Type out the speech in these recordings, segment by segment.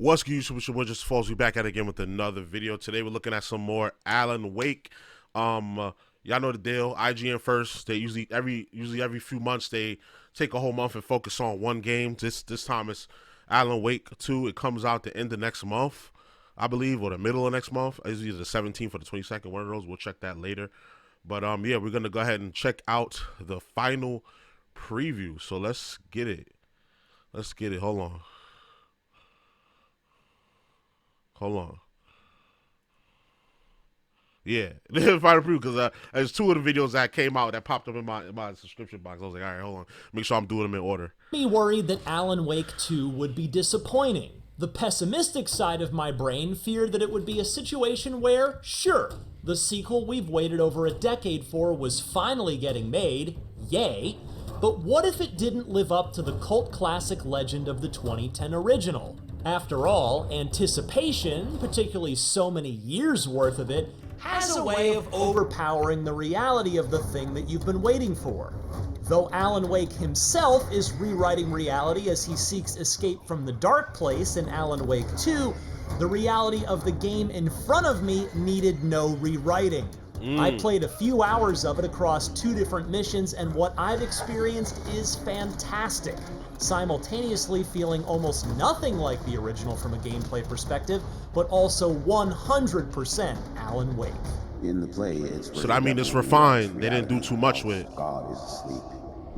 What's good, YouTube? It's your boy JusticeXFalls. We back at it again with another video. Today we're looking at some more Alan Wake. Y'all know the deal. IGN first. They usually every few months they take a whole month and focus on one game. This time it's Alan Wake 2. It comes out the end of next month, I believe, or the middle of next month. It's either the 17th or the 22nd. One of those. We'll check that later. But yeah, we're gonna go ahead and check out the final preview. So let's get it. Let's get it. Hold on. Yeah, final preview, because there's two of the videos that came out that popped up in my subscription box. I was like, all right, hold on, make sure I'm doing them in order. Me worried that Alan Wake 2 would be disappointing. The pessimistic side of my brain feared that it would be a situation where, sure, the sequel we've waited over a decade for was finally getting made, yay, but what if it didn't live up to the cult classic legend of the 2010 original? After all, anticipation, particularly so many years worth of it, has a way of overpowering the reality of the thing that you've been waiting for. Though Alan Wake himself is rewriting reality as he seeks escape from the dark place in Alan Wake 2, the reality of the game in front of me needed no rewriting. I played a few hours of it across 2 different missions, and what I've experienced is fantastic, simultaneously feeling almost nothing like the original from a gameplay perspective, but also 100% Alan Wake. In the play, so I mean, it's refined. They didn't do too much with it. God is asleep.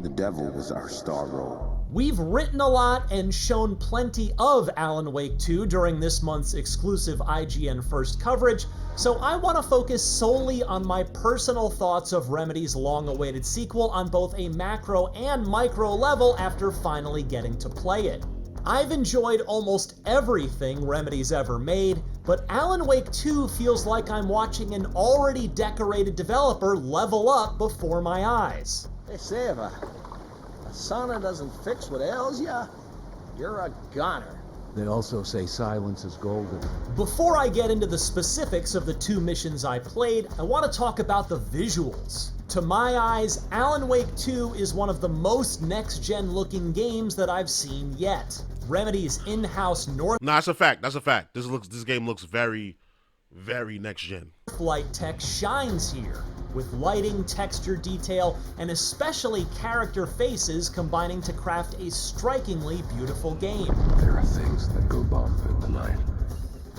The devil was our star role. We've written a lot and shown plenty of Alan Wake 2 during this month's exclusive IGN First coverage, so I want to focus solely on my personal thoughts of Remedy's long-awaited sequel on both a macro and micro level after finally getting to play it. I've enjoyed almost everything Remedy's ever made, but Alan Wake 2 feels like I'm watching an already decorated developer level up before my eyes. They say if a sauna doesn't fix what ails ya, you're a goner. They also say silence is golden. Before I get into the specifics of the 2 missions I played, I want to talk about the visuals. To my eyes, Alan Wake 2 is one of the most next-gen looking games that I've seen yet. Remedy's in-house North... No, that's a fact. That's a fact. This game looks very, very next-gen. Light tech shines here, with lighting, texture detail, and especially character faces combining to craft a strikingly beautiful game. There are things that go bump in the night.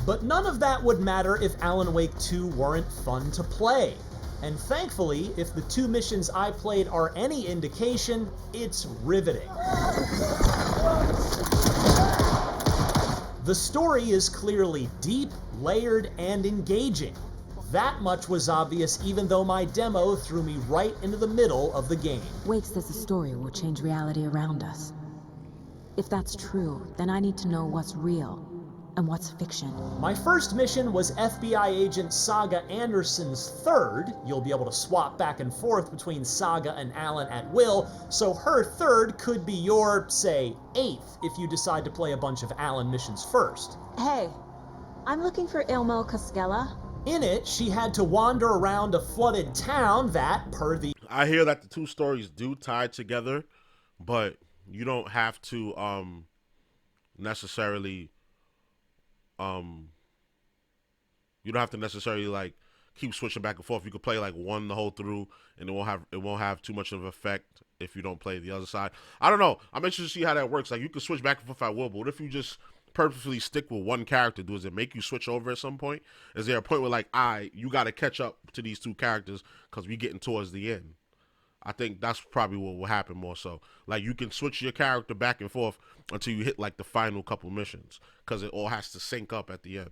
But none of that would matter if Alan Wake 2 weren't fun to play. And thankfully, if the 2 missions I played are any indication, it's riveting. The story is clearly deep, layered, and engaging. That much was obvious even though my demo threw me right into the middle of the game. Wake says the story will change reality around us. If that's true, then I need to know what's real and what's fiction. My first mission was FBI agent Saga Anderson's third. You'll be able to swap back and forth between Saga and Alan at will, so her third could be your, say, 8th if you decide to play a bunch of Alan missions first. Hey, I'm looking for Ilmo Koskela. In it, she had to wander around a flooded town that, per the... I hear that the 2 stories do tie together, but you don't have to necessarily like keep switching back and forth. You could play like one the whole through, and it won't have too much of an effect if you don't play the other side. I don't know. I'm interested to see how that works. Like, you can switch back and forth at will, but what if you just purposefully stick with one character? Does it make you switch over at some point? Is there a point where like, you got to catch up to these 2 characters because we're getting towards the end? I think that's probably what will happen more so. Like, you can switch your character back and forth until you hit like the final couple missions because it all has to sync up at the end.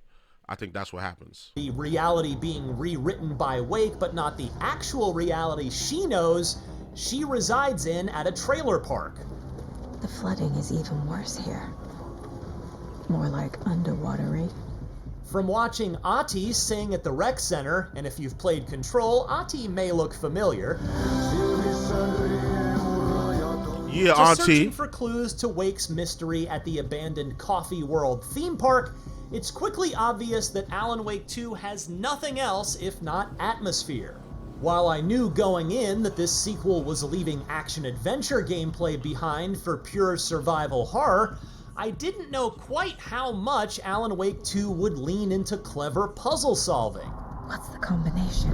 I think that's what happens. The reality being rewritten by Wake, but not the actual reality she knows she resides in at a trailer park. The flooding is even worse here. More like underwatery. From watching Ati sing at the rec center, and if you've played Control, Ati may look familiar. Yeah, to Auntie. Searching for clues to Wake's mystery at the abandoned Coffee World theme park, it's quickly obvious that Alan Wake 2 has nothing else if not atmosphere. While I knew going in that this sequel was leaving action-adventure gameplay behind for pure survival horror, I didn't know quite how much Alan Wake 2 would lean into clever puzzle solving. What's the combination?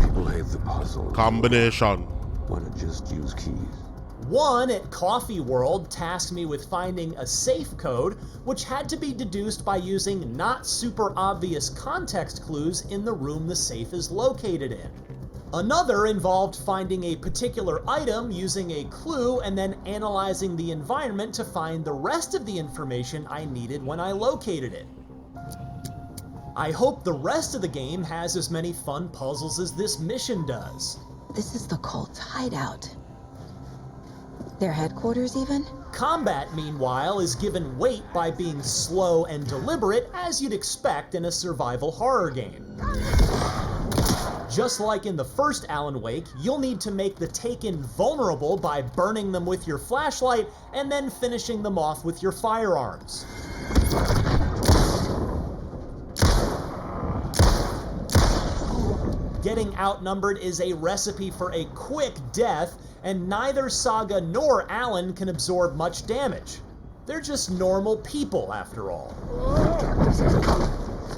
People hate the puzzle. Combination. Want to just use keys. One at Coffee World tasked me with finding a safe code, which had to be deduced by using not super obvious context clues in the room the safe is located in. Another involved finding a particular item using a clue and then analyzing the environment to find the rest of the information I needed when I located it. I hope the rest of the game has as many fun puzzles as this mission does. This is the cult's hideout. Their headquarters, even? Combat, meanwhile, is given weight by being slow and deliberate, as you'd expect in a survival horror game. Just like in the first Alan Wake, you'll need to make the Taken vulnerable by burning them with your flashlight and then finishing them off with your firearms. Getting outnumbered is a recipe for a quick death, and neither Saga nor Alan can absorb much damage. They're just normal people, after all.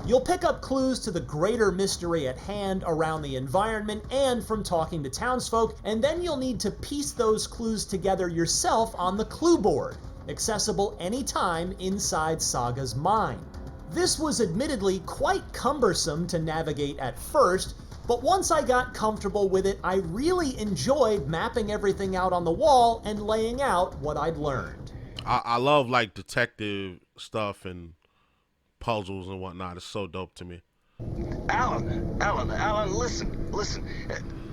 You'll pick up clues to the greater mystery at hand around the environment and from talking to townsfolk, and then you'll need to piece those clues together yourself on the clue board, accessible anytime inside Saga's mind. This was admittedly quite cumbersome to navigate at first, but once I got comfortable with it, I really enjoyed mapping everything out on the wall and laying out what I'd learned. I love like detective stuff and puzzles and whatnot. It's so dope to me. Alan, listen.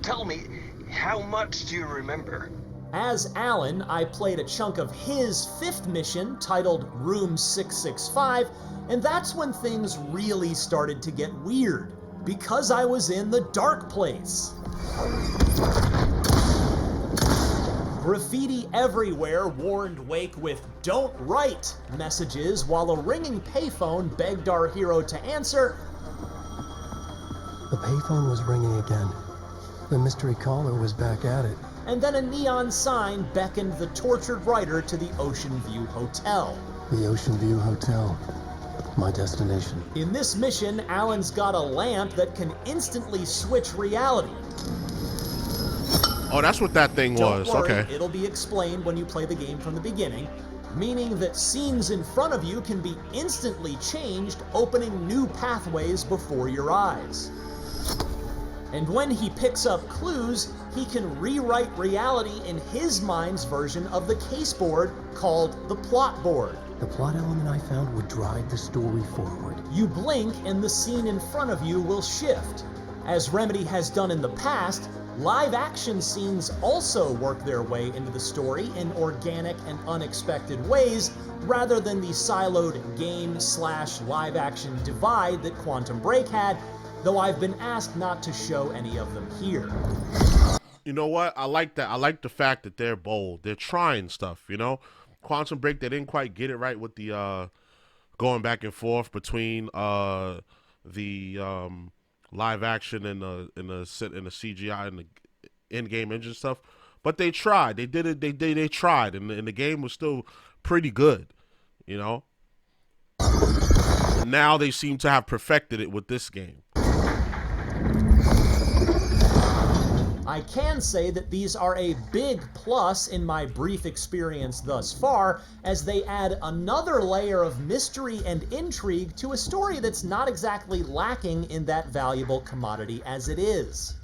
Tell me, how much do you remember? As Alan, I played a chunk of his fifth mission, titled Room 665, and that's when things really started to get weird, because I was in the dark place. Graffiti everywhere warned Wake with "Don't write" messages, while a ringing payphone begged our hero to answer. The payphone was ringing again. The mystery caller was back at it. And then a neon sign beckoned the tortured writer to the Ocean View Hotel. The Ocean View Hotel. My destination. In this mission, Alan's got a lamp that can instantly switch reality. Oh, that's what that thing was. Don't worry, Okay. it'll be explained when you play the game from the beginning, meaning that scenes in front of you can be instantly changed, opening new pathways before your eyes. And when he picks up clues, he can rewrite reality in his mind's version of the caseboard called the plot board. The plot element I found would drive the story forward. You blink and the scene in front of you will shift. As Remedy has done in the past, live action scenes also work their way into the story in organic and unexpected ways, rather than the siloed game/live action divide that Quantum Break had, though I've been asked not to show any of them here. You know what? I like that. I like the fact that they're bold. They're trying stuff, you know? Quantum Break, they didn't quite get it right with the going back and forth between the live action and the CGI and the in-game engine stuff. But they tried. They did it. They tried, and the game was still pretty good, you know? Now they seem to have perfected it with this game. I can say that these are a big plus in my brief experience thus far, as they add another layer of mystery and intrigue to a story that's not exactly lacking in that valuable commodity as it is.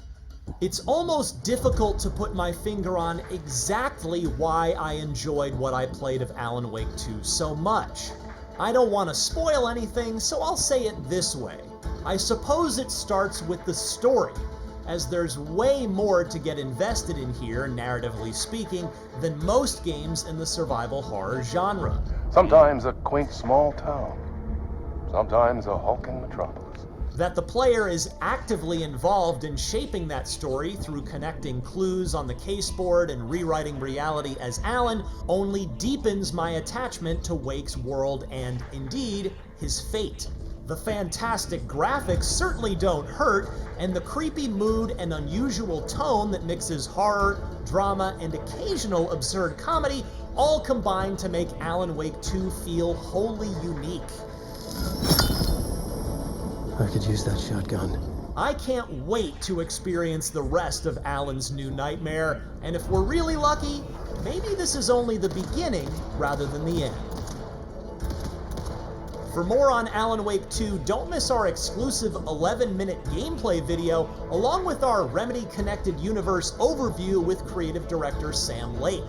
It's almost difficult to put my finger on exactly why I enjoyed what I played of Alan Wake 2 so much. I don't want to spoil anything, so I'll say it this way. I suppose it starts with the story, as there's way more to get invested in here, narratively speaking, than most games in the survival horror genre. Sometimes a quaint small town. Sometimes a hulking metropolis. That the player is actively involved in shaping that story through connecting clues on the caseboard and rewriting reality as Alan only deepens my attachment to Wake's world and, indeed, his fate. The fantastic graphics certainly don't hurt, and the creepy mood and unusual tone that mixes horror, drama, and occasional absurd comedy all combined to make Alan Wake 2 feel wholly unique. I could use that shotgun. I can't wait to experience the rest of Alan's new nightmare, and if we're really lucky, maybe this is only the beginning rather than the end. For more on Alan Wake 2, don't miss our exclusive 11-minute gameplay video, along with our Remedy Connected Universe overview with creative director Sam Lake.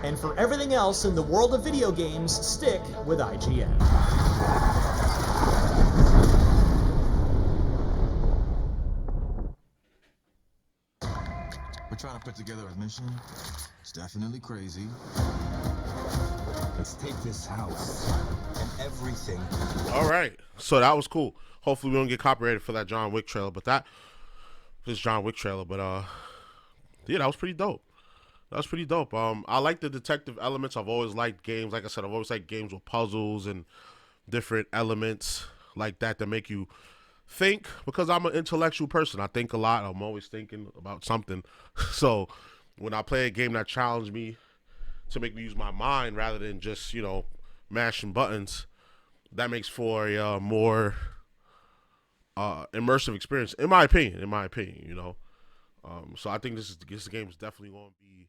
And for everything else in the world of video games, stick with IGN. We're trying to put together a mission. It's definitely crazy. Let's take this house and everything. All right, so that was cool. Hopefully we don't get copyrighted for that John Wick trailer, but yeah, that was pretty dope. I like the detective elements. I've always liked games, like I said, I've always liked games with puzzles and different elements like that make you think, because I'm an intellectual person. I think a lot. I'm always thinking about something. So when I play a game that challenged me to make me use my mind rather than just, mashing buttons, that makes for a more immersive experience, in my opinion, so I think this game is definitely going to be,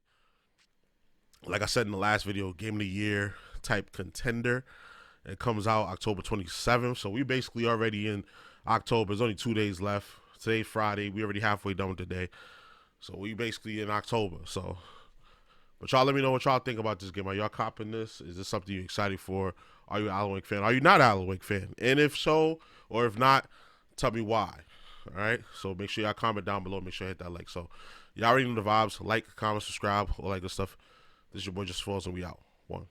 like I said in the last video, game of the year type contender. It comes out October 27th, so we basically already in October. There's only 2 days left. Today's Friday. We already halfway done with the day, so we basically in October. So, but y'all let me know what y'all think about this game. Are y'all copping this? Is this something you're excited for? Are you an Alan Wake fan? Are you not an Alan Wake fan? And if so, or if not, tell me why. All right, so make sure y'all comment down below. Make sure you hit that like. So y'all already know the vibes. Like, comment, subscribe, all that good stuff. This is your boy JusticeXFalls, and we out. One.